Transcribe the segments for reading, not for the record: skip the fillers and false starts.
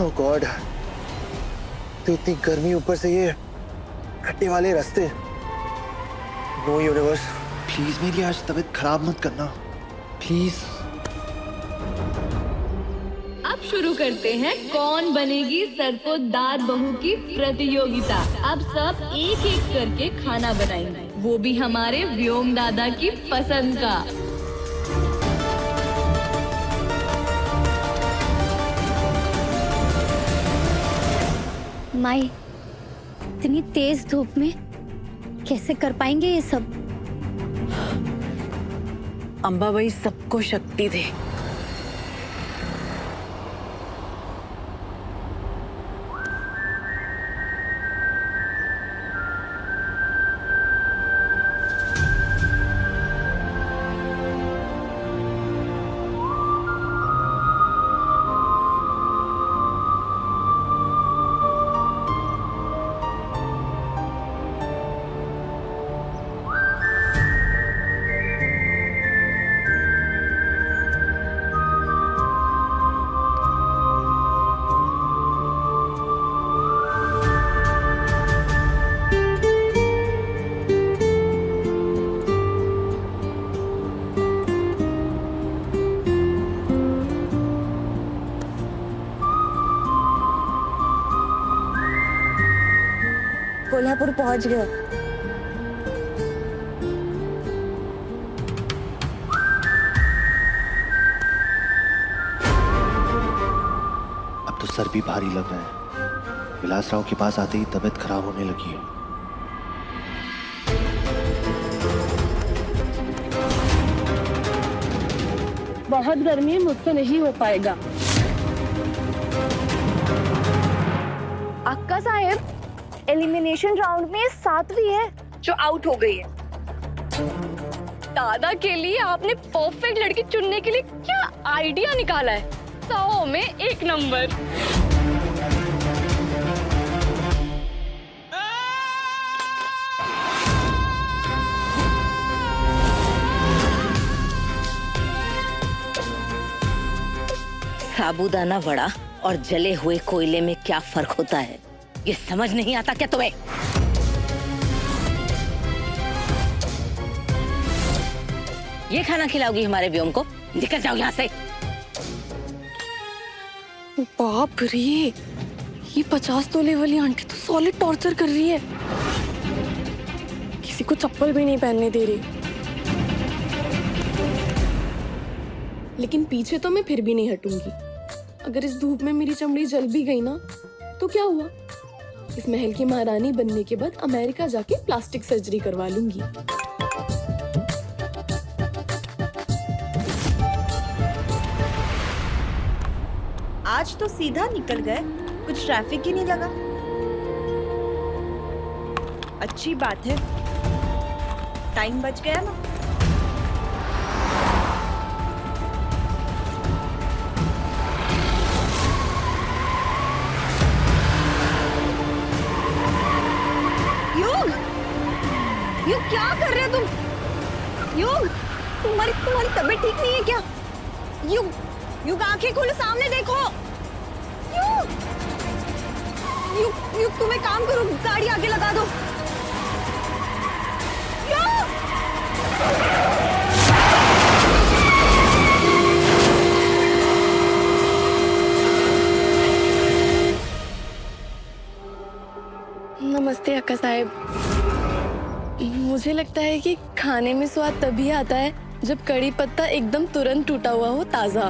ओह God, तो इतनी गर्मी, ऊपर से ये खट्टे वाले रास्ते। नो यूनिवर्स, प्लीज मेरी आज तबीयत खराब मत करना, प्लीज। अब शुरू करते हैं कौन बनेगी सरसोंदार बहू की प्रतियोगिता। अब सब एक एक करके खाना बनाएंगे, वो भी हमारे व्योम दादा की पसंद का। माई, इतनी तेज धूप में कैसे कर पाएंगे ये सब? अंबाबाई सबको शक्ति दे। कोल्हापुर पहुंच गए। अब तो सर भी भारी लग रहा है। विलास राव के पास आते ही तबीयत खराब होने लगी है। बहुत गर्मी है, मुझसे नहीं हो पाएगा। अक्का साहेब, एलिमिनेशन राउंड में 7वीं है जो आउट हो गई है। दादा के लिए आपने परफेक्ट लड़की चुनने के लिए क्या आइडिया निकाला है। 100 में 1 नंबर। साबूदाना वड़ा और जले हुए कोयले में क्या फर्क होता है, ये समझ नहीं आता क्या तुम्हें? ये खाना खिलाओगी हमारे व्योम को? निकल जाओ यहाँ से। बाप रे, ये 50 तोले वाली आंटी तो सॉलिड टॉर्चर कर रही है। किसी को चप्पल भी नहीं पहनने दे रही। लेकिन पीछे तो मैं फिर भी नहीं हटूंगी। अगर इस धूप में मेरी चमड़ी जल भी गई ना, तो क्या हुआ? इस महल की महारानी बनने के बाद अमेरिका जाके प्लास्टिक सर्जरी करवा लूंगी। आज तो सीधा निकल गए, कुछ ट्रैफिक ही नहीं लगा। अच्छी बात है, टाइम बच गया ना। युग, क्या कर रहे हो तुम? युग, तुम्हारी तबीयत ठीक नहीं है क्या? युग, आंखें खोलो, सामने देखो। युग, तुम एक काम करो, गाड़ी आगे लगा दो। नमस्ते अक्का साहेब। मुझे लगता है कि खाने में स्वाद तभी आता है जब कड़ी पत्ता एकदम तुरंत टूटा हुआ हो, ताजा।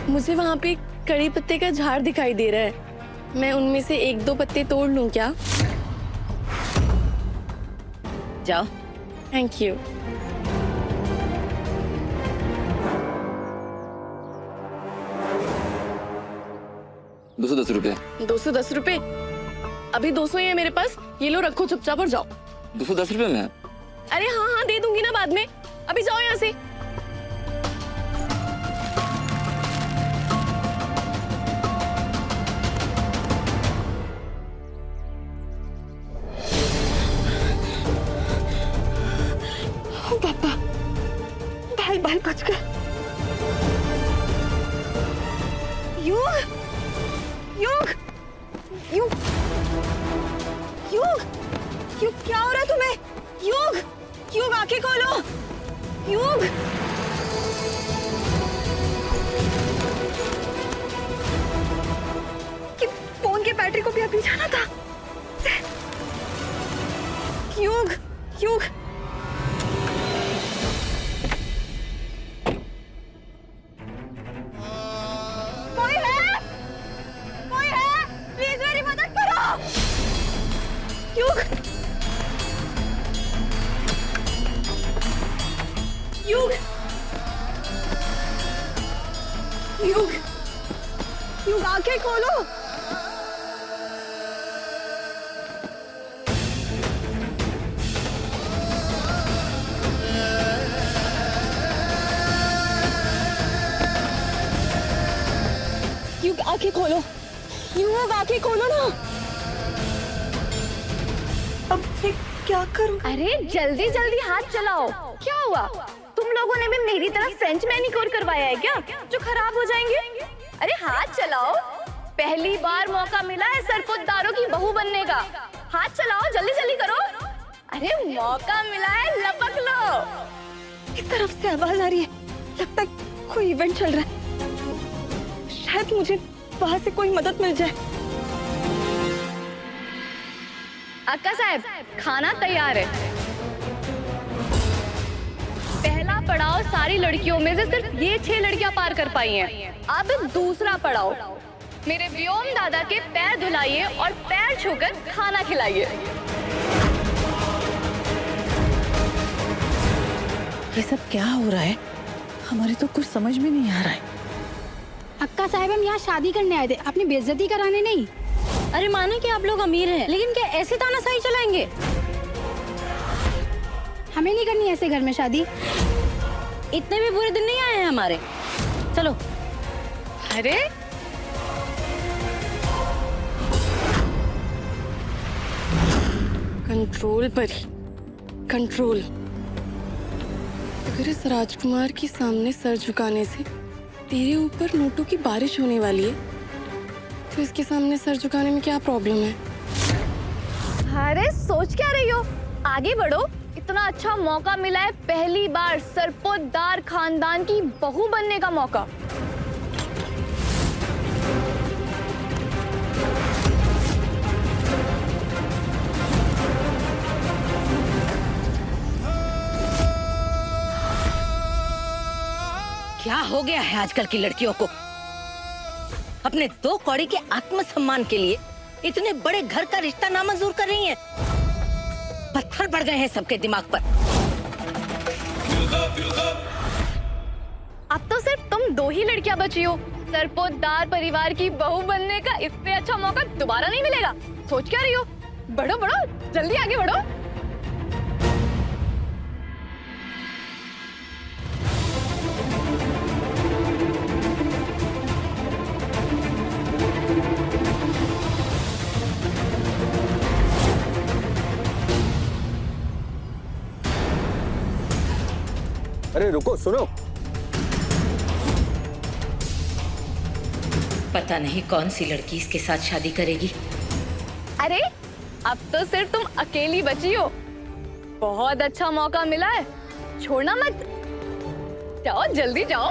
मुझे वहाँ पे कड़ी पत्ते का झाड़ दिखाई दे रहा है। मैं उनमें से 1-2 पत्ते तोड़ लूं क्या? जाओ। Thank you. 210 रुपए। 210 रुपए? अभी 200 ही है मेरे पास। ये लो, रखो चुपचाप और जाओ। 210 रुपए में? अरे हाँ, दे दूंगी ना बाद में। अभी जाओ यहाँ से। पापा, बाल बच गए। युग, युग युग युग युग क्या हो रहा है तुम्हें? युग युग आंखें खोलो। युग कि फोन के बैटरी को भी अभी जाना था। युग युग कोई है? कोई है? प्लीज मेरी मदद करो। युग युग युग युग आंखें खोलो। युग आंखें खोलो। युग आंखें खोलो ना। अब मैं क्या करूं? अरे जल्दी जल्दी हाथ चलाओ। क्या हुआ? तुम लोगों ने भी मेरी तरह फ्रेंच मैनिक्योर करवाया है क्या, जो खराब हो जाएंगे? अरे हाथ चलाओ, पहली बार मौका मिला है सरपोतदारों की बहू बनने का। हाथ चलाओ, जल्दी जल्दी करो। अरे मौका मिला है, लपक लो। किस तरफ से आवाज आ रही है? लगता है कोई इवेंट चल रहा है। शायद मुझे वहां से कोई मदद मिल जाए। अक्का साहब, खाना तैयार है। पहला पड़ाव सारी लड़कियों में से सिर्फ ये 6 लड़कियां पार कर पाई हैं। अब दूसरा पड़ाव, मेरे व्योम दादा के पैर धुलाइए और पैर छूकर खाना खिलाइए। ये सब क्या हो रहा है? हमारे तो कुछ समझ में नहीं आ रहा है। अक्का साहब, हम यहाँ शादी करने आए थे, अपनी बेइज्जती कराने नहीं। अरे माने कि आप लोग अमीर हैं, लेकिन क्या ऐसे तानाशाही चलाएंगे? हमें नहीं करनी ऐसे घर में शादी। इतने भी बुरे दिन नहीं आए हैं हमारे। चलो। अरे कंट्रोल परी, कंट्रोल। अगर इस राजकुमार के सामने सर झुकाने से तेरे ऊपर नोटों की बारिश होने वाली है, तो इसके सामने सर झुकाने में क्या प्रॉब्लम है? अरे सोच क्या रही हो? आगे बढ़ो। इतना अच्छा मौका मिला है, पहली बार सरपोतदार खानदान की बहू बनने का मौका। क्या हो गया है आजकल की लड़कियों को? अपने 2 कौड़ी के आत्मसम्मान के लिए इतने बड़े घर का रिश्ता नामंजूर कर रही हैं। पत्थर पड़ गए हैं सबके दिमाग पर। अब तो सिर्फ तुम 2 ही लड़कियां बची हो। सरपोतदार परिवार की बहू बनने का इससे अच्छा मौका दोबारा नहीं मिलेगा। सोच क्या रही हो? बढ़ो बढ़ो, जल्दी आगे बढ़ो। अरे रुको, सुनो। पता नहीं कौन सी लड़की इसके साथ शादी करेगी। अरे अब तो सिर्फ तुम अकेली बची हो। बहुत अच्छा मौका मिला है, छोड़ना मत। जाओ, जल्दी जाओ।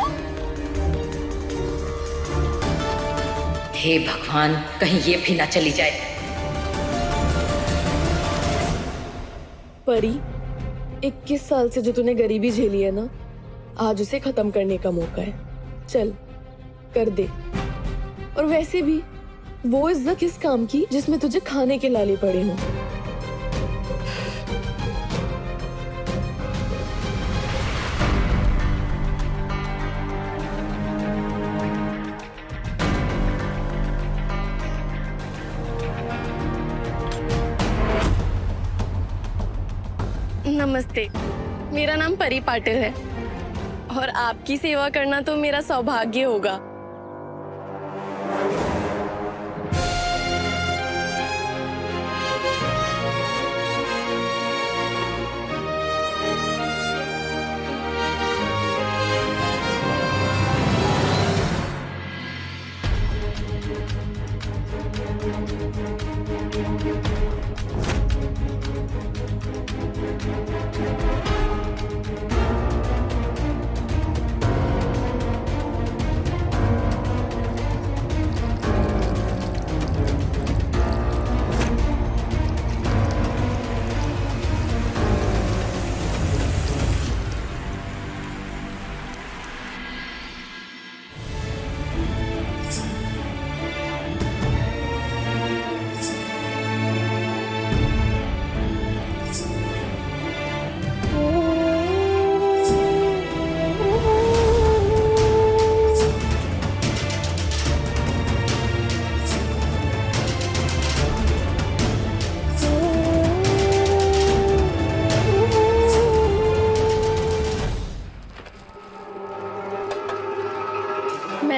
हे भगवान, कहीं ये भी ना चली जाए। परी, 21 साल से जो तूने गरीबी झेली है ना, आज उसे खत्म करने का मौका है। चल कर दे। और वैसे भी वो इज्जत किस काम की जिसमें तुझे खाने के लाले पड़े हों। नमस्ते, मेरा नाम परी पाटिल है और आपकी सेवा करना तो मेरा सौभाग्य होगा।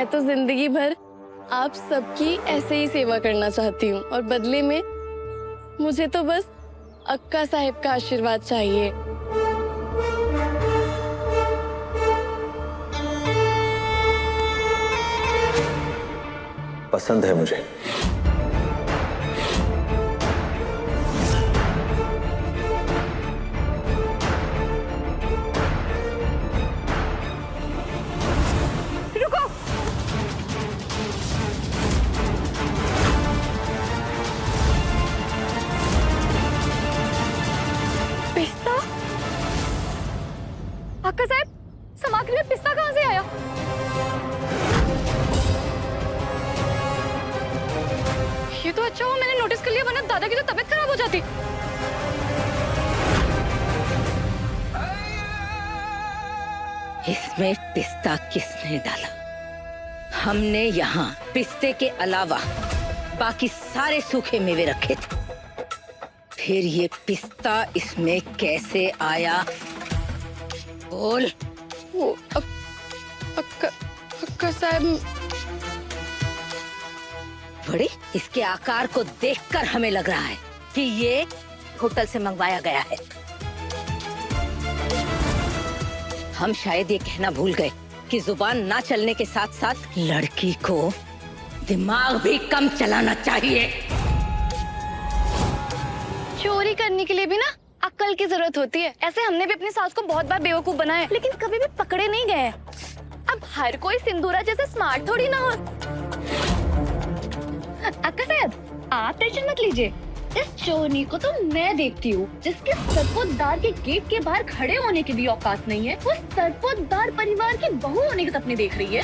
मैं तो जिंदगी भर आप सबकी ऐसे ही सेवा करना चाहती हूँ और बदले में मुझे तो बस अक्का साहिब का आशीर्वाद चाहिए। पसंद है मुझे। रुको। पिस्ता? अक्का साहब, सामग्री में पिस्ता कहाँ से आया? ये तो अच्छा हुआ मैंने नोटिस कर लिया, वरना दादा की तो तबीयत खराब हो जाती। इसमें पिस्ता किसने डाला? हमने यहाँ पिस्ते के अलावा बाकी सारे सूखे मेवे रखे थे। फिर ये पिस्ता इसमें कैसे आया? बोल। वो अक्का साहब, बड़े इसके आकार को देखकर हमें लग रहा है कि ये होटल से मंगवाया गया है। हम शायद ये कहना भूल गए कि जुबान ना चलने के साथ साथ लड़की को दिमाग भी कम चलाना चाहिए। चोरी करने के लिए भी ना अक्ल की जरूरत होती है। ऐसे हमने भी अपनी सास को बहुत बार बेवकूफ बनाया, लेकिन कभी भी पकड़े नहीं गए। अब हर कोई सिंदूरा जैसे स्मार्ट थोड़ी ना हो। अक्का साहब, आप टेंशन मत लीजिए, इस चोरनी को तो मैं देखती हूँ, जिसके सरपोतदार के गेट के बाहर खड़े होने की भी औकात नहीं है, वो सरपोतदार परिवार की बहू होने के सपने देख रही है।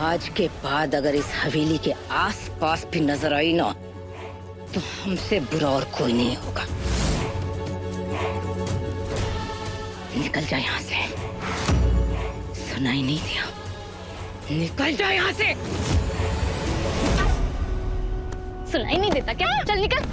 आज के बाद अगर इस हवेली के आसपास भी नजर आई ना, तो हमसे बुरा और कोई नहीं होगा। निकल जा यहाँ से। सुनाई नहीं दिया? निकल जा यहाँ से। सुनाई नहीं देता क्या? चल निकल।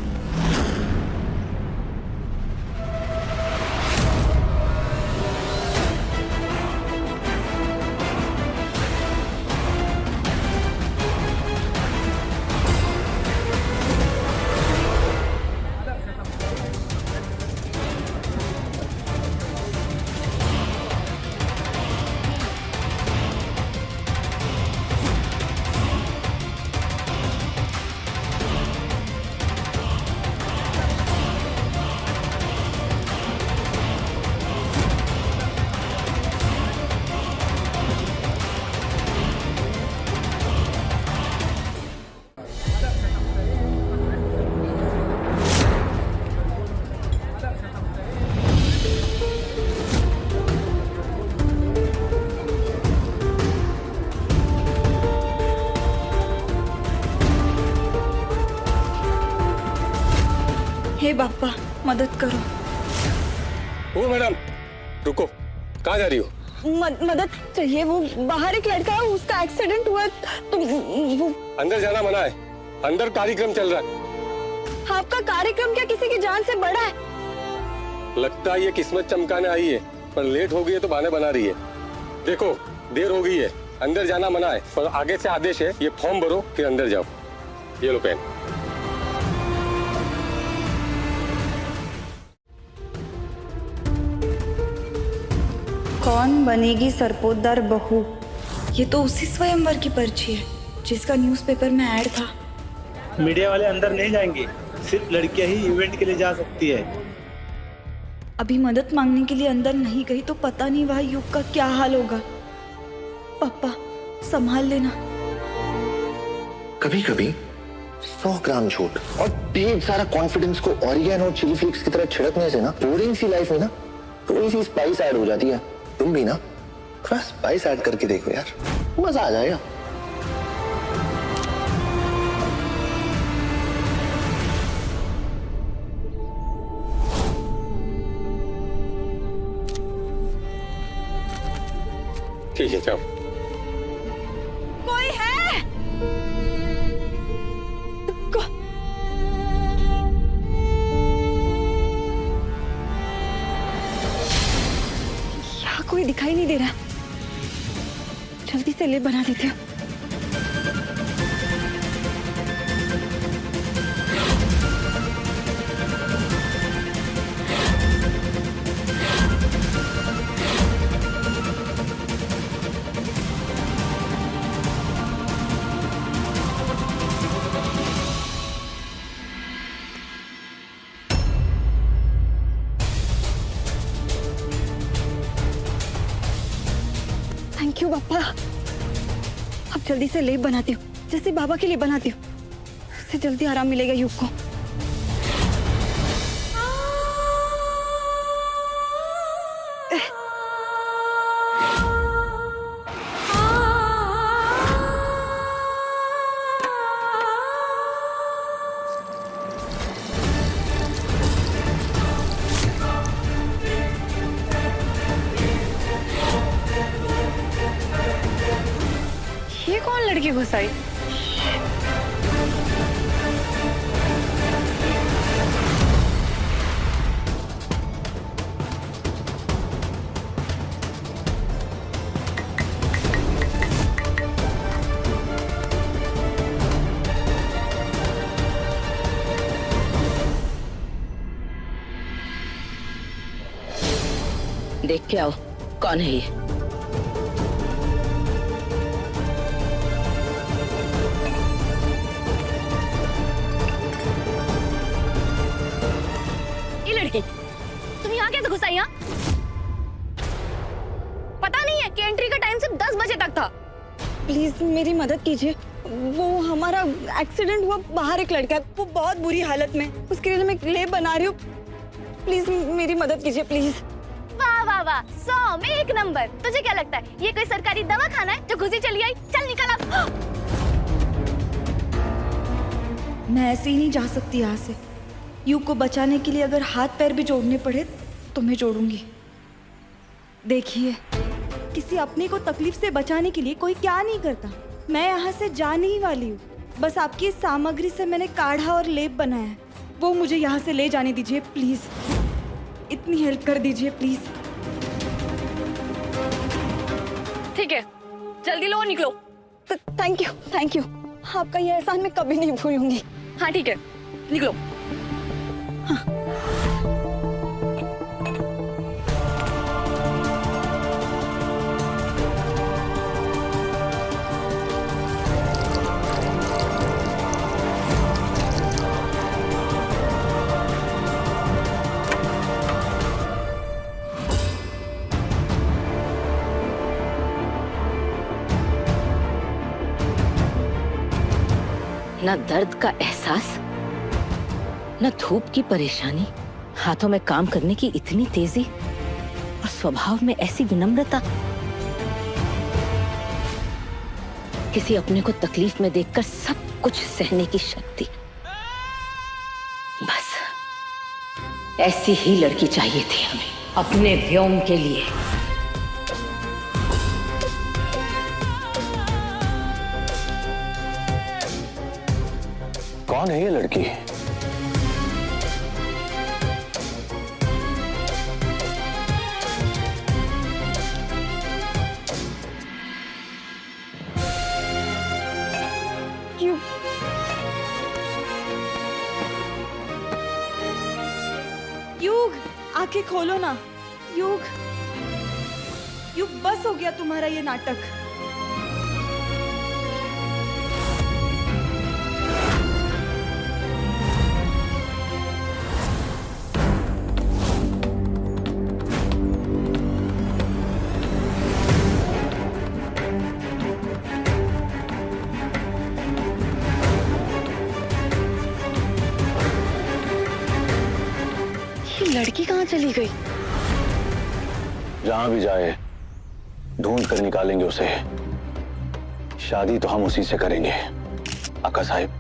हे बाप्पा, मदद करो। ओ मैडम, रुको, कहाँ जा रही हो? मदद चाहिए। वो बाहर एक लड़का है, उसका एक्सीडेंट हुआ तो वो। अंदर जाना मना है, अंदर कार्यक्रम चल रहा है। आपका कार्यक्रम क्या किसी की जान से बड़ा है? लगता है ये किस्मत चमकाने आई है, पर लेट हो गई है तो बहाने बना रही है। देखो देर हो गई है, अंदर जाना मना है, पर आगे से आदेश है, ये फॉर्म भरो फिर अंदर जाओ। ये लो पेन। कौन बनेगी सरपोतदार बहू? ये तो उसी स्वयंवर की पर्ची है जिसका न्यूज़पेपर में ऐड था। मीडिया वाले अंदर नहीं जाएंगे, सिर्फ लड़कियां ही इवेंट के लिए जा सकती है। अभी मदद मांगने के लिए अंदर नहीं गई तो पता नहीं वहाँ युग का क्या हाल होगा। पापा संभाल लेना। कभी कभी 100 ग्राम झूठ और ढेर सारा कॉन्फिडेंस को ऑरिगेनो और चिली फ्लेक्स की तरह छिड़कने से ना बोरिंग सी लाइफ में ना थोड़ी सी स्पाइस ऐड हो जाती है। तुम भी ना थोड़ा स्पाइस ऐड करके देखो यार, मजा आ जाएगा। ठीक है जाओ। कोई है? दिखाई नहीं दे रहा। जल्दी से लेप बना देते हैं। थैंक यू बाबा। अब जल्दी से लेप बनाती हूँ, जैसे बाबा के लिए बनाती हूँ। उससे जल्दी आराम मिलेगा युग को। ये कौन लड़की घुसाई? देख के आओ कौन है ये। तुम यहाँ कैसे घुस आई? यहाँ पता नहीं है कि एंट्री का टाइम सिर्फ 10 बजे तक था। प्लीज मेरी मदद कीजिए। वो हमारा एक्सीडेंट हुआ, बाहर एक लड़का है, वो बहुत बुरी हालत में, उसके लिए मैं लेप बना रही हूँ। प्लीज मेरी मदद कीजिए प्लीज। वाह वाह वाह, 100 में 1 नंबर। तुझे क्या लगता है ये कोई सरकारी दवा खाना है जो घुसी चली आई? चल निकल अब। मैं ऐसे ही नहीं जा सकती यहाँ से। युग को बचाने के लिए अगर हाथ पैर भी जोड़ने पड़े तो मैं जोड़ूंगी। देखिए, किसी अपने को तकलीफ से बचाने के लिए कोई क्या नहीं करता। मैं यहाँ से जाने ही वाली हूँ। बस आपकी इस सामग्री से मैंने काढ़ा और लेप बनाया है, वो मुझे यहाँ से ले जाने दीजिए प्लीज। इतनी हेल्प कर दीजिए प्लीज। ठीक है, जल्दी लो, निकलो। Thank you. आपका ये एहसान मैं कभी नहीं भूलूंगी। हाँ ठीक है, निकलो। न दर्द का एहसास, न धूप की परेशानी, हाथों में काम करने की इतनी तेजी और स्वभाव में ऐसी विनम्रता। किसी अपने को तकलीफ में देखकर सब कुछ सहने की शक्ति। बस ऐसी ही लड़की चाहिए थी हमें अपने व्योम के लिए। कौन है ये लड़की? युग, आंखें खोलो ना। युग, बस हो गया तुम्हारा ये नाटक। लड़की कहाँ चली गई? जहां भी जाए ढूंढ कर निकालेंगे उसे। शादी तो हम उसी से करेंगे आका साहिब।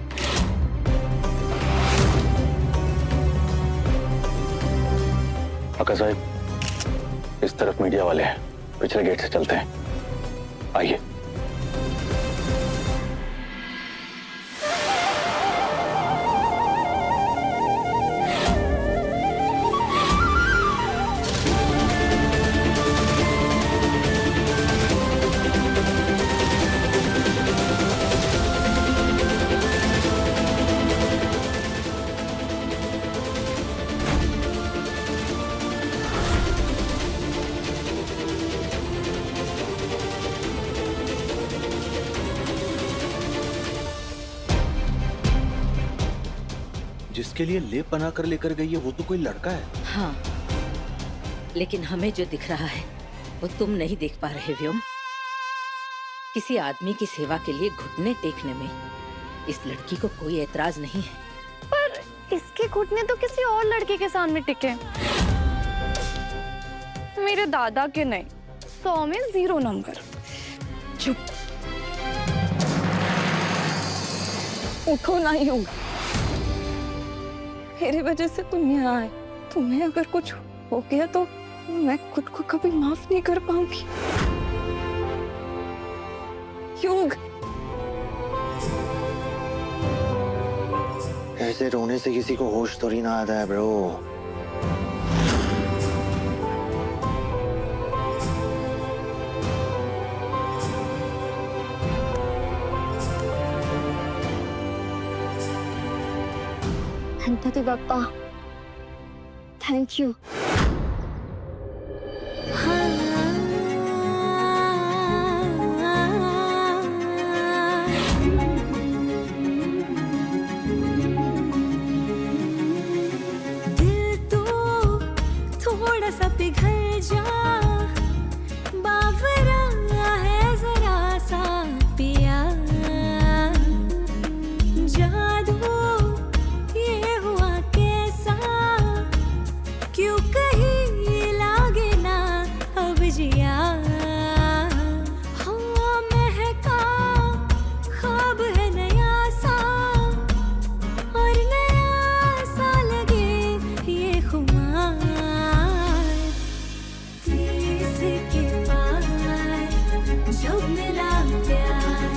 आका साहिब, इस तरफ मीडिया वाले हैं, पिछले गेट से चलते हैं। आइए। जिसके लिए लेप बना कर लेकर गई है वो तो कोई लड़का है। हाँ, लेकिन हमें जो दिख रहा है वो तुम नहीं देख पा रहे व्योम। किसी आदमी की सेवा के लिए घुटने टेकने में इस लड़की को कोई एतराज नहीं है। पर इसके घुटने तो किसी और लड़के के सामने टिके, मेरे दादा के नहीं। 100 में 0 नंबर। चुप, उठो ना यूं। मेरी वजह से तुम यहाँ आए। तुम्हें अगर कुछ हो गया तो मैं खुद को कभी माफ नहीं कर पाऊंगी। युग, ऐसे रोने से किसी को होश थोड़ी ना आता है bro. Ganpati Bappa, thank you. दिल तो थोड़ा सा पिघल जा, बावरा है जरा सा पिया, जादू ये हुआ कैसा, क्यों कहीं लागे ना अब जिया। हाँ महका ख्वाब है नया सा, और नया सा लगे ये खुमार। तीस के पार जब मिला प्यार,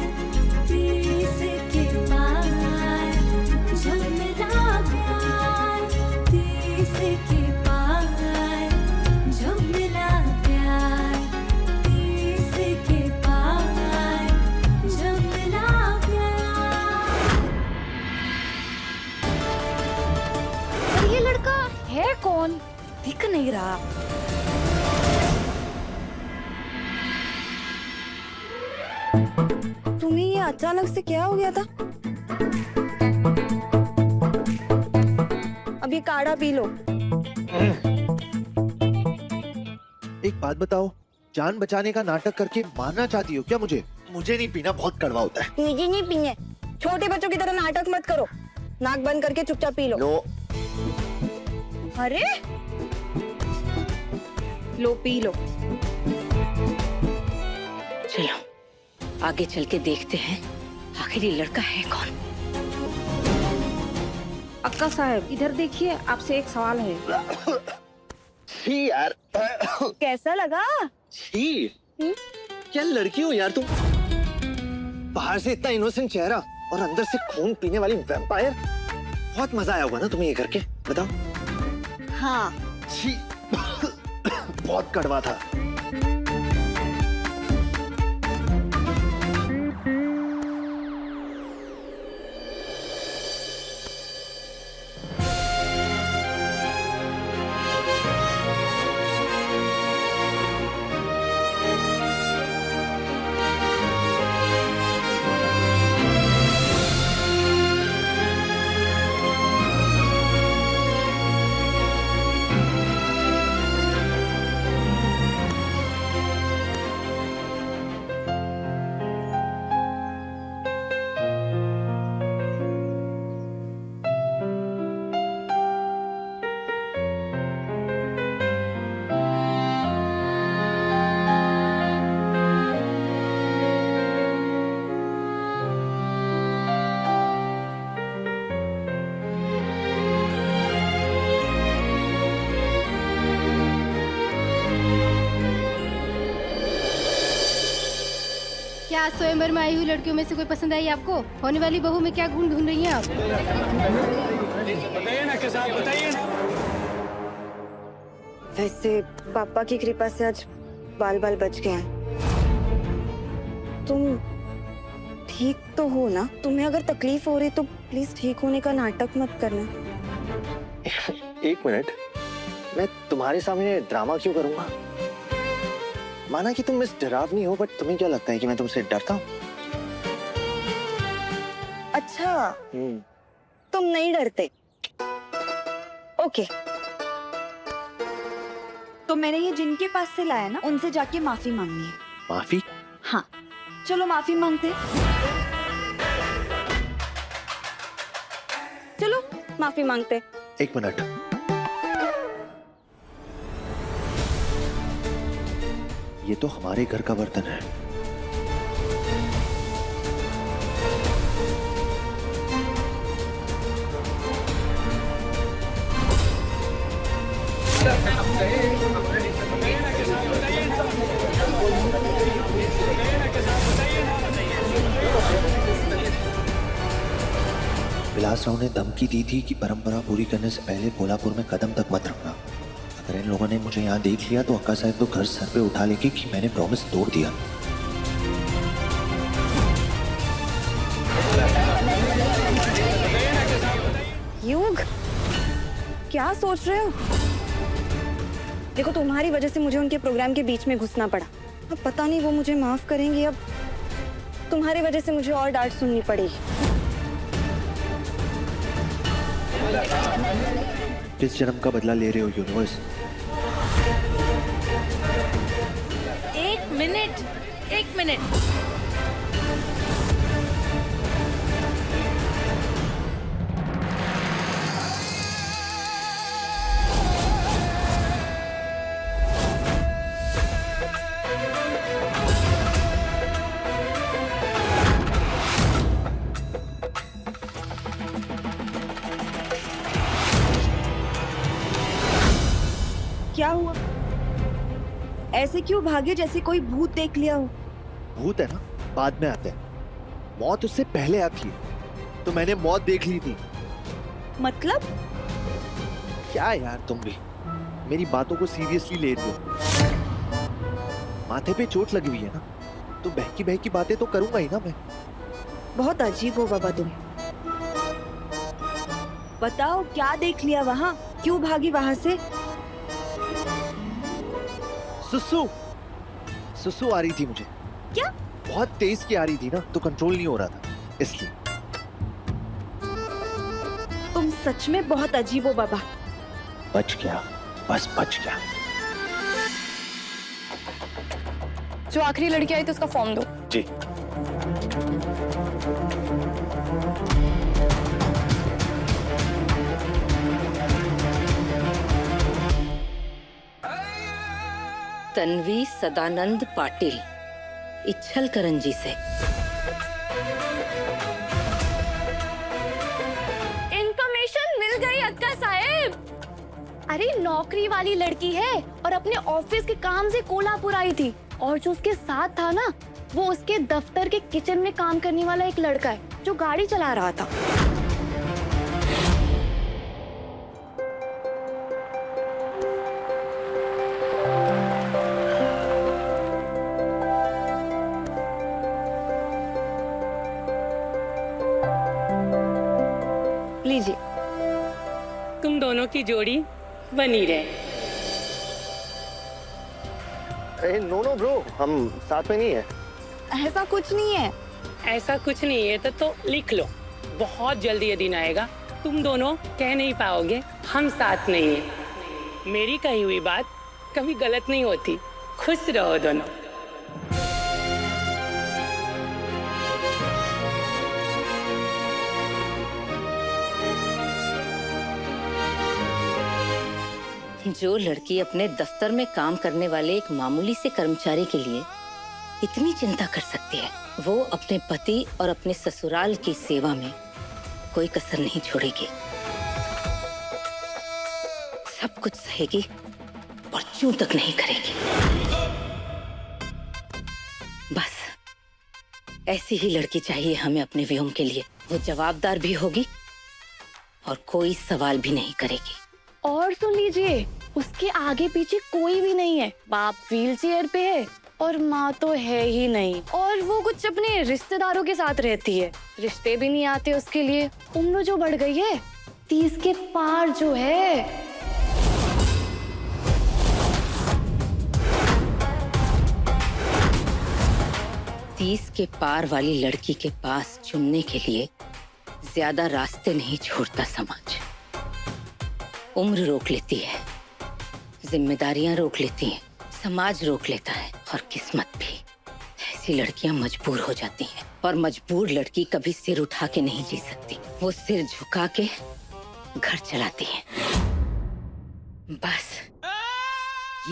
30 के पार जब मिला प्यार, 30 के पार जब मिला प्यार, 30 के पार जब मिला प्यार। और ये लड़का है कौन? दिख नहीं रहा। तुम्हें ये अचानक से क्या हो गया था? अब ये काढ़ा पी लो। एक बात बताओ, जान बचाने का नाटक करके मारना चाहती हो क्या मुझे? मुझे नहीं पीना, बहुत कड़वा होता है। मुझे नहीं पीने। छोटे बच्चों की तरह नाटक मत करो। नाक बंद करके चुपचाप पी लो। नो। अरे लो, पी लो। चलो आगे चल के देखते हैं आखिर ये लड़का है कौन। अक्का साहब इधर देखिए, आपसे एक सवाल है। छी यार। कैसा लगा? छी, क्या लड़की हो यार तुम? बाहर से इतना इनोसेंट चेहरा और अंदर से खून पीने वाली वैम्पायर। बहुत मजा आया होगा ना तुम्हें ये करके, बताओ। हाँ। छी, बहुत कड़वा था। क्या स्वयंवर में आई हुई लड़कियों में से कोई पसंद आई आपको? होने वाली बहू में क्या गुण ढूंढ रही हैं आप? बताइए ना के साथ, बताइए ना। वैसे पापा की कृपा से आज बाल बाल बच गए हैं। तुम ठीक तो हो ना? तुम्हें अगर तकलीफ हो रही तो प्लीज ठीक होने का नाटक मत करना। एक मिनट, मैं तुम्हारे सामने ड्रामा क्यों करूंगा? माना कि तुम मिस डरावनी हो, बट तुम्हें क्या लगता है कि मैं तुमसे डरता हूँ? अच्छा, तुम नहीं डरते? ओके। तो मैंने ये जिनके पास से लाया ना, उनसे जाके माफी मांगनी है। माफी? हाँ, चलो माफी मांगते। चलो माफी मांगते। एक मिनट, ये तो हमारे घर का बर्तन है। विलासराव ने धमकी दी थी कि परंपरा पूरी करने से पहले कोल्हापुर में कदम तक मत रखना। अगर इन लोगों ने मुझे यहाँ देख लिया तो अक्का साहब तो घर सर पे उठा लेंगे कि मैंने प्रॉमिस तोड़ दिया। युग, क्या सोच रहे हो? देखो, तुम्हारी वजह से मुझे उनके प्रोग्राम के बीच में घुसना पड़ा। अब पता नहीं वो मुझे माफ करेंगे। अब तुम्हारी वजह से मुझे और डांट सुननी पड़ेगी। किस जन्म का बदला ले रहे हो यूनिवर्स? एक मिनट। क्या हुआ? ऐसे क्यों भागे जैसे कोई भूत देख लिया हो? भूत है ना, बाद में आते हैं। मौत उससे पहले आती है, तो मैंने मौत देख ली थी। मतलब? क्या यार, तुम भी मेरी बातों को सीरियसली ले रही हो। माथे पे चोट लगी हुई है ना, तो बहकी बहकी बातें तो करूंगा ही ना मैं। बहुत अजीब हो बाबा तुम। बताओ, क्या देख लिया वहाँ? क्यों भागी वहाँ से? सुसु आ रही थी मुझे। क्या? बहुत तेज की आ रही थी ना, तो कंट्रोल नहीं हो रहा था, इसलिए। तुम सच में बहुत अजीब हो बाबा। बच गया, बस बच गया। जो आखिरी लड़की आई थी उसका फॉर्म दो। जी। तन्वी सदानंद पाटिल, इच्छल करंजी से। इन्फॉर्मेशन मिल गई अक्का साहब। अरे नौकरी वाली लड़की है और अपने ऑफिस के काम से कोल्हापुर आई थी, और जो उसके साथ था ना, वो उसके दफ्तर के किचन में काम करने वाला एक लड़का है जो गाड़ी चला रहा था। लीजिए, तुम दोनों की जोड़ी बनी रहे। नो ब्रो, हम साथ में नहीं है। ऐसा कुछ नहीं है। ऐसा कुछ नहीं है तो लिख लो। बहुत जल्दी ये दिन आएगा, तुम दोनों कह नहीं पाओगे हम साथ नहीं है। मेरी कही हुई बात कभी गलत नहीं होती। खुश रहो दोनों। जो लड़की अपने दफ्तर में काम करने वाले एक मामूली से कर्मचारी के लिए इतनी चिंता कर सकती है, वो अपने पति और अपने ससुराल की सेवा में कोई कसर नहीं छोड़ेगी। सब कुछ सहेगी और चूं तक नहीं करेगी। बस ऐसी ही लड़की चाहिए हमें अपने व्योम के लिए। वो जवाबदार भी होगी और कोई सवाल भी नहीं करेगी। और सुन लीजिए, उसके आगे पीछे कोई भी नहीं है। बाप व्हील चेयर पे है और माँ तो है ही नहीं, और वो कुछ अपने रिश्तेदारों के साथ रहती है। रिश्ते भी नहीं आते उसके लिए। उम्र जो बढ़ गई है, 30 के पार जो है। 30 के पार वाली लड़की के पास चुनने के लिए ज्यादा रास्ते नहीं छोड़ता समाज। उम्र रोक लेती है, जिम्मेदारियां रोक लेती हैं, समाज रोक लेता है और किस्मत भी। ऐसी लड़कियां मजबूर हो जाती हैं और मजबूर लड़की कभी सिर उठा के नहीं जी सकती। वो सिर झुका के घर चलाती है। बस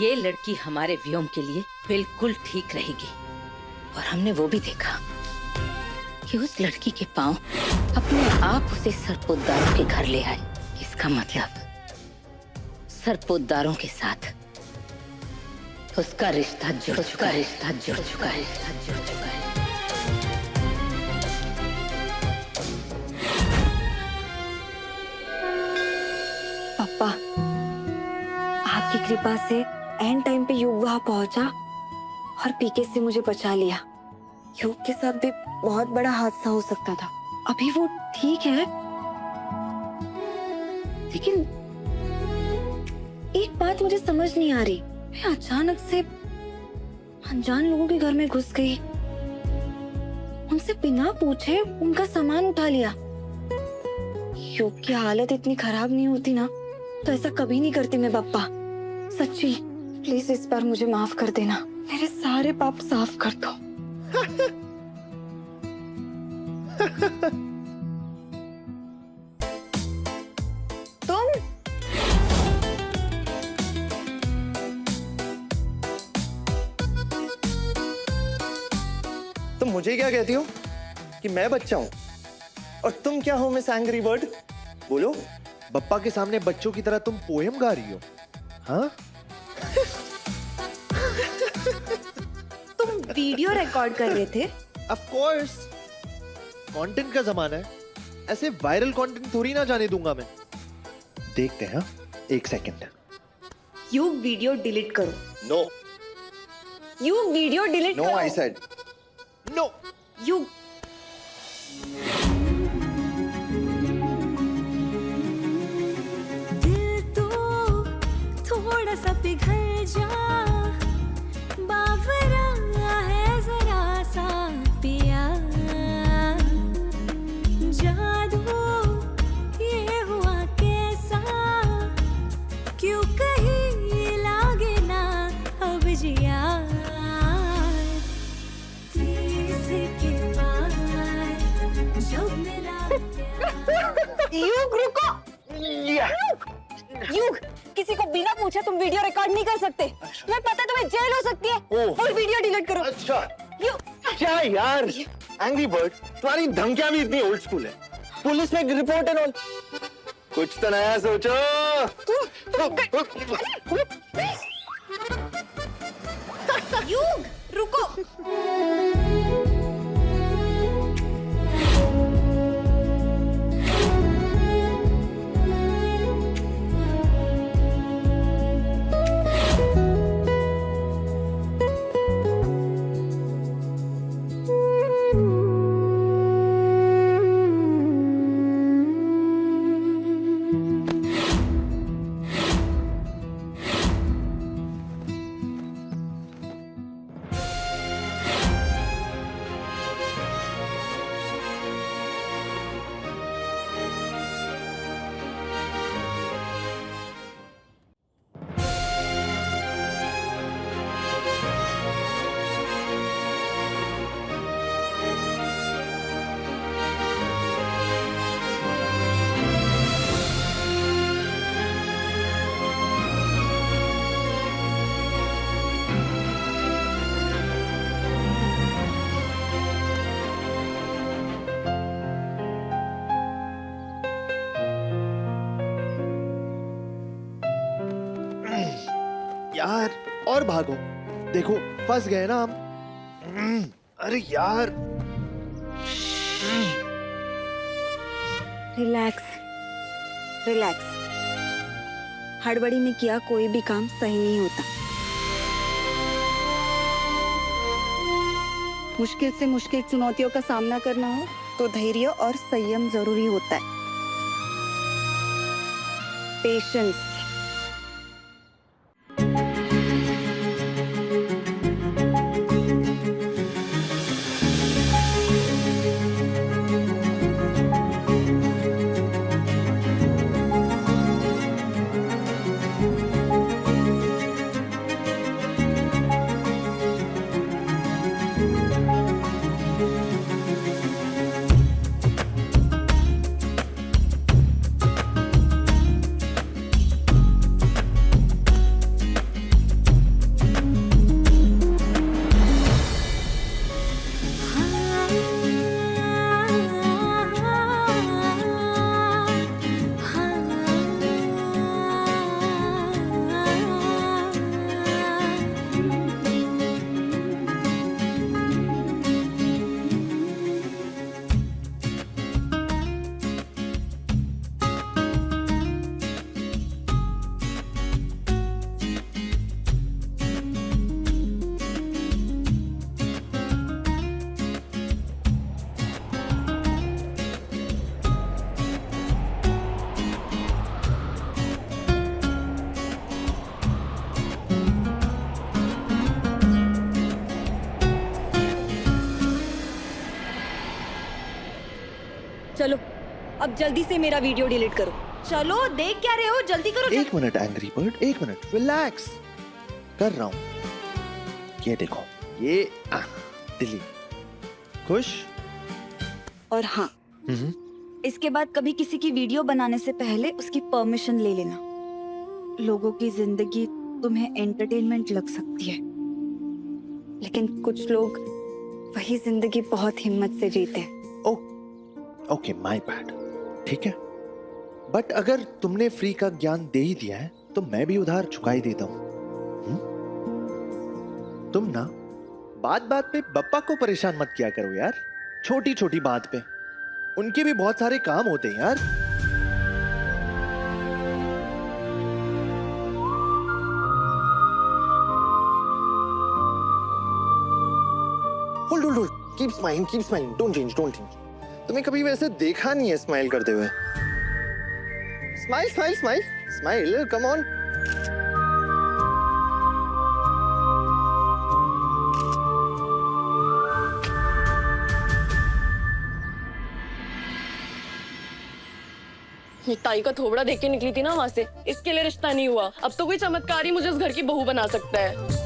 ये लड़की हमारे व्योम के लिए बिल्कुल ठीक रहेगी। और हमने वो भी देखा कि उस लड़की के पांव अपने आप उसे सरपोतदारों के घर ले आए। इसका मतलब सरपोतदारों के साथ उसका रिश्ता जुड़ चुका है। पापा, आपकी कृपा से एंड टाइम पे युग वहां पहुंचा और पीके से मुझे बचा लिया। युग के साथ भी बहुत बड़ा हादसा हो सकता था। अभी वो ठीक है, लेकिन एक बात मुझे समझ नहीं आ रही। मैं अचानक से अनजान लोगों के घर में घुस गई, उनसे बिना पूछे उनका सामान उठा लिया। युग की हालत इतनी खराब नहीं होती ना, तो ऐसा कभी नहीं करती मैं पप्पा। सच्ची, प्लीज इस बार मुझे माफ कर देना। मेरे सारे पाप साफ कर दो। तुम मुझे क्या कहती हो कि मैं बच्चा हूं और तुम क्या हो मिस एंग्री बर्ड? बोलो, बप्पा के सामने बच्चों की तरह तुम पोएम गा रही हो? हाँ? तुम वीडियो रिकॉर्ड कर रहे थे? ऑफ कोर्स, कंटेंट का जमाना है, ऐसे वायरल कंटेंट थोड़ी ना जाने दूंगा मैं। देखते हैं। एक सेकंड। यू वीडियो डिलीट करो। नो। यू वीडियो डिलीट करो। No, I said no. You दिल तो थोड़ा सा पिघल जा, बावरा है जरा सा पिया, जादू ये हुआ कैसा, क्यों कहीं लागे ना अब जिया। युग रुको। युग, किसी को बिना पूछे तुम वीडियो रिकॉर्ड नहीं कर सकते। तुम्हें पता है तुम्हें जेल हो सकती है। और वीडियो डिलीट करो। अच्छा, युग। क्या यार, एंग्री बर्ड, तुम्हारी धमकियां भी इतनी ओल्ड स्कूल है। पुलिस में रिपोर्ट एंड ऑल। कुछ तो नया सोचो। युग रुको। यार, और भागो। देखो, फंस गए ना हम। अरे यार। Relax, relax. हड़बड़ी में किया कोई भी काम सही नहीं होता। मुश्किल से मुश्किल चुनौतियों का सामना करना हो तो धैर्य और संयम जरूरी होता है। पेशेंस। अब जल्दी से मेरा वीडियो डिलीट करो। चलो, देख क्या रहे हो, जल्दी करो। एक मिनट एंग्री बर्ड, एक मिनट, रिलैक्स। कर रहा हूँ। ये देखो, ये डिलीट। खुश? और हाँ, इसके बाद कभी किसी की वीडियो बनाने से पहले उसकी परमिशन ले लेना। लोगों की जिंदगी तुम्हें एंटरटेनमेंट लग सकती है, लेकिन कुछ लोग वही जिंदगी बहुत हिम्मत से जीते हैं। Okay, my bad. ठीक है, बट अगर तुमने फ्री का ज्ञान दे ही दिया है तो मैं भी उधार चुका ही देता हूँ। तुम ना बात बात पे बप्पा को परेशान मत किया करो यार, छोटी छोटी बात पे। उनके भी बहुत सारे काम होते हैं यार। Hold, keep smiling, don't change. तुम्हें कभी वैसे देखा नहीं है स्माइल करते हुए। Smile, come on. ताई का थोबड़ा देख के निकली थी ना वहाँ से, इसके लिए रिश्ता नहीं हुआ। अब तो कोई चमत्कार ही मुझे उस घर की बहू बना सकता है।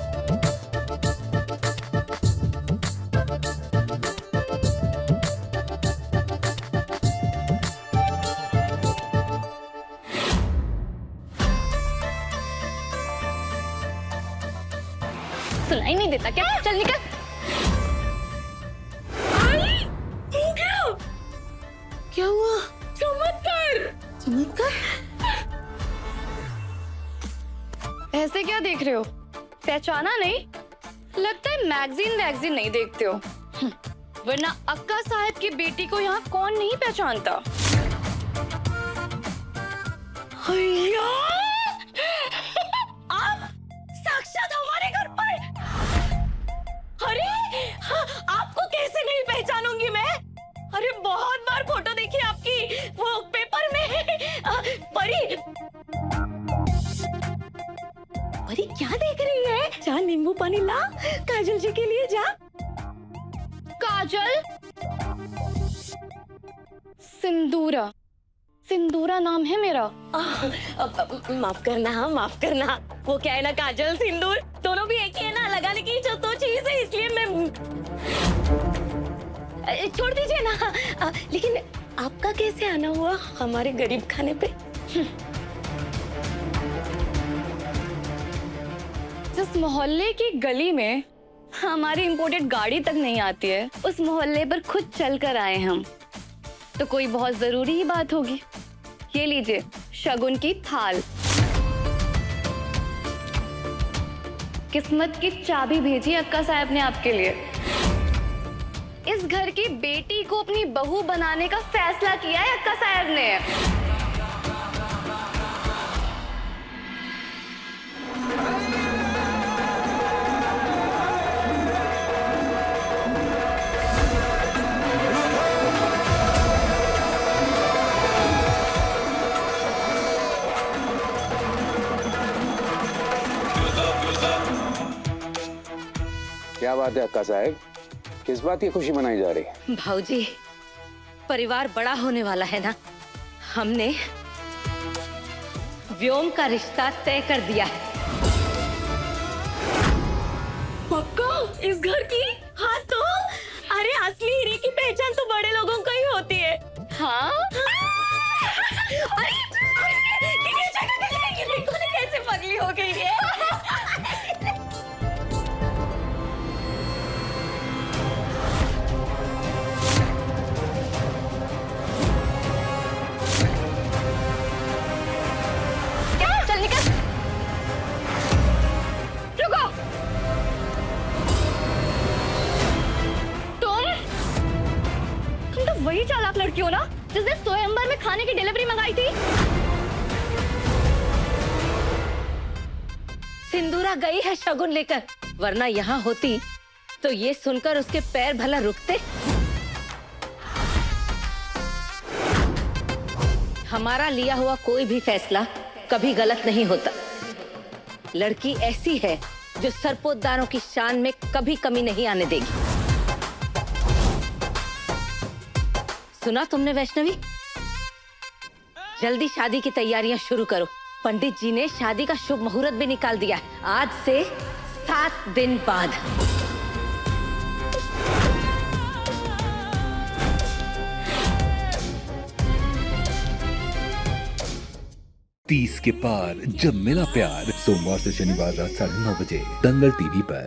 सुनाई नहीं देता क्या? चल निकल। हो गया। क्या हुआ? चमत्कार। ऐसे क्या देख रहे हो? पहचाना नहीं? लगता है मैगजीन नहीं देखते हो। वरना अक्का साहब की बेटी को यहाँ कौन नहीं पहचानता। आप साक्षात हमारे घर पर। अरे आपको कैसे नहीं पहचानूंगी मैं? अरे बहुत बार फोटो देखी आपकी, वो पेपर में। परी क्या देख रही है? जा नींबू पानी ला काजल जी के लिए, जा। काजल? सिंदूरा नाम है मेरा। माफ करना। वो क्या है ना, काजल सिंदूर दोनों भी एक ही है ना, लगाने की तो चीज है, इसलिए मैं। छोड़ दीजिए ना। लेकिन आपका कैसे आना हुआ हमारे गरीब खाने पे? जिस मोहल्ले की गली में हमारी इंपोर्टेड गाड़ी तक नहीं आती है, उस मोहल्ले पर खुद चल कर आए हम, तो कोई बहुत जरूरी ही बात होगी। ये लीजिए शगुन की थाल। किस्मत की चाबी भेजी अक्का साहब ने आपके लिए। इस घर की बेटी को अपनी बहू बनाने का फैसला किया है अक्का साहब ने। क्या बात है अक्का साहब, किस बात की खुशी मनाई जा रही है? भाऊजी, परिवार बड़ा होने वाला है ना, हमने व्योम का रिश्ता तय कर दिया है। पक्का इस घर की? हाँ तो अरे असली हीरे की पहचान तो बड़े लोगों को ही होती है। हाँ? कैसे पगली हो गई है। वही चालाक लड़की हो ना जिसने स्वयंवर में खाने की डिलीवरी मंगाई थी। सिंदूरा गई है शगुन लेकर, वरना यहाँ होती तो ये सुनकर उसके पैर भला रुकते। हमारा लिया हुआ कोई भी फैसला कभी गलत नहीं होता। लड़की ऐसी है जो सरपोतदारों की शान में कभी कमी नहीं आने देगी। सुना तुमने वैष्णवी? जल्दी शादी की तैयारियां शुरू करो। पंडित जी ने शादी का शुभ मुहूर्त भी निकाल दिया है, आज से 7 दिन बाद। 30 के पार जब मिला प्यार, सोमवार से शनिवार रात 9:30 बजे दंगल टीवी पर।